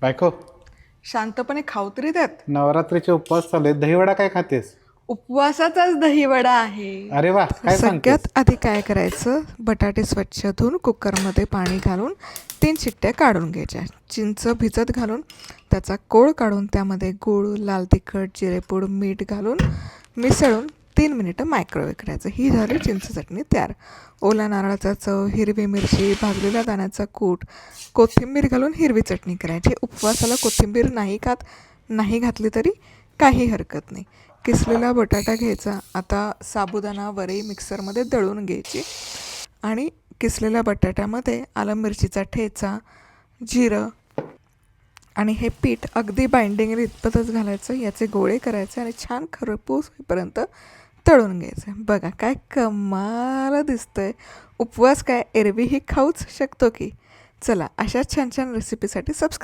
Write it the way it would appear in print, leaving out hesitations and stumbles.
बायको, शांतपणे खाऊ तरी द्यात. नवरात्रीचे उपवास चालू आहेत, दहीवडा काय खातेस? उपवासाचाच दहीवडा आहे. अरे वा, काय सगळ्यात सांगतेस? आधी काय करायचं, बटाटे स्वच्छ धुवून कुकरमध्ये पाणी घालून 3 शिट्ट्या काढून घ्यायच्या. चिंच भिजत घालून त्याचा कोळ काढून त्यामध्ये गूळ, लाल तिखट, जिरेपूड, मीठ घालून मिसळून 3 मिनिटं मायक्रोवेव्ह करायचं. ही झाली चिंच चटणी तयार. ओला नारळाचा चव, हिरवी मिरची, भाजलेल्या दाण्याचा कूट, कोथिंबीर घालून हिरवी चटणी करायची. उपवासाला कोथिंबीर नाही खात, नाही घातली तरी काही हरकत नाही. किसलेला बटाटा घ्यायचा. आता साबुदाणा वरई मिक्सरमध्ये दळून घ्यायची आणि किसलेल्या बटाट्यामध्ये आलं मिरचीचा ठेचा, जिरं आणि हे पीठ अगदी बाइंडिंग इतपतच घालायचं. याचे गोळे करायचे आणि छान खरपूस होईपर्यंत तळून घ्यायचं. बघा काय कमाल दिसतंय. उपवास काय एरवीही खाऊच शकतो की. चला, अशाच छान छान रेसिपीसाठी सबस्क्राईब